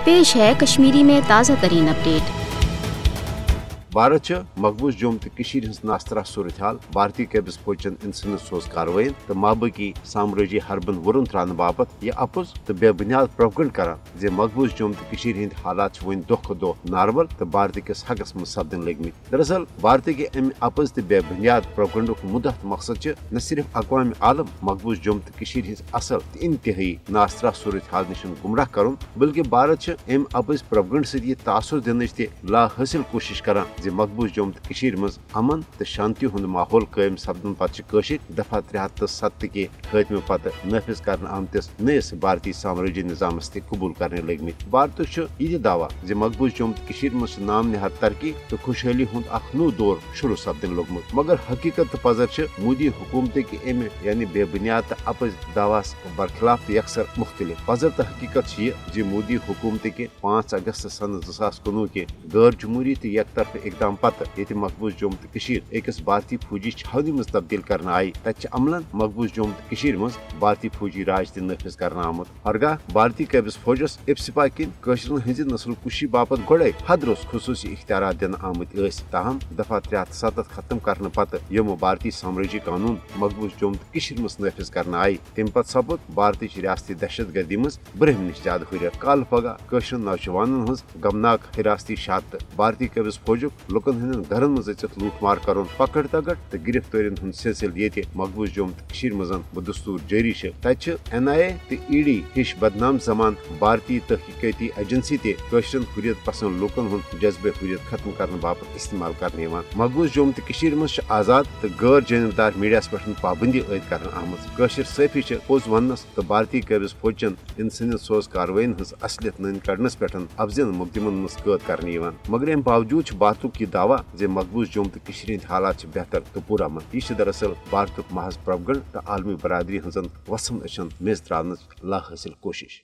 पेश है कश्मीरी में ताज़ा तरीन अपडेट। भारत मकबूज जोम तो नास्तरा सूरत हाल भारतीय कैबिस फौजन इंसान सोज कार्रवाई तो माबकी साम्राजी हरबन वरुन त्रान बापत यह अपुज तो बेबुनियाद प्रोपगंड करान जे मकबूज जोम तो हंद हालात वन दह दह नार्मल तो भारत किस हकस मज सपदन लगमित। दरअसल भारत के अमि अपुज तो बेबुनियाद प्रोपगंड मुद्दा मकसद न सिर्फ अक़वाम आलम मकबूज जोम तो हंद असल तो इंतहाई नास्तरा सूरत हाल नश गुमराह कर बल्कि भारत अमि अपुज प्रोपगंड सत यह तासुर दिन ला हासिल कोशिश करान मकबूज जोम तो मज अमन तो शांति हुंद माहौल कायम सपदन पत्त दफा 370 के खात्मे पत्त नाफिज कर आमतिस नयस भारतीय साम्राज्य निजाम ते कबूल करने लगमित। भारत यह दावा जे मकबूज जोम तो मज नाम निहाद तरक्की तो खुशहाली हुंद नो दौर शुरू सपदन लोगमुत, मगर हकीकत तो पजर मोदी हुकूमत के अमि यानी बेबुनियाद तो अपज दावास बरखिलाफ तो अक्सर मुख्तलिफ। पजर तो हकीकत ये मोदी हुकूमत के 5 अगस्त सन 2019 के गैर जमहूरी तो एक तरफ इकदाम पत्त ये मकबूज जोम तो अकिस भारतीय फौजी छावनी मज तब्दील करना आई तत अमलन मकबूज जोम तो मज भारतीय फौजी राज त नाफिज करना आमुत। हरगाह भारतीय कैबिस फौजस इफ्सिपा किन कशरन हज नस्ल कुशी बापत गोड़े हदरोस खसूसी इख्तियार दिन आमुत ताहम दफा 370 खत्म करने पत्त यमो भारतीय साम्राज्य कानून मकबूज जोम तो मज नाफिज करना आई तम पत् सपद भारत रियासती दहशत गर्दी मज ब्रह्म निश ज्यादा हुरियत। काल पगह कशरन नौजवानन हज गमनाक हिरासती शात भारतीय कैबिस फौजुक लुकन हंदन घरन मज लूटमार कर पकड़ तगड़ तो गिरफ्तारियन हंद सिलसिल ये मकबूज जोम तो मज बदस्तूर जारी तत NIA तो ED हिश बदनाम जमान भारतीय तहकीकती एजेंसी तशरन हुरियत पसंद लुकन हंद जज्बे हुरियत खत्म करने बापत इस्तेमाल करने मकबूज जोम तो मज आजाद तो गैर जानबदार मीडिया पे पाबंदी आयद कर आमज सैफी पोज वनस तो भारतीय कैबिस फौजन इंसानियत सोज कार्रवाई हज असलियत नन कड़नस पे अफजन मुकदमन मज कैद करने मगर अम बावजूद बातुक यह दावा जे मकबूज जोम तो हंद हालात बेहतर तो पूरा मन यह दरअसल भारत महज प्रोपगंड तो आलमी बरादरी हजन वसम अचन मेज त्रावन ला हासिल कोशिश।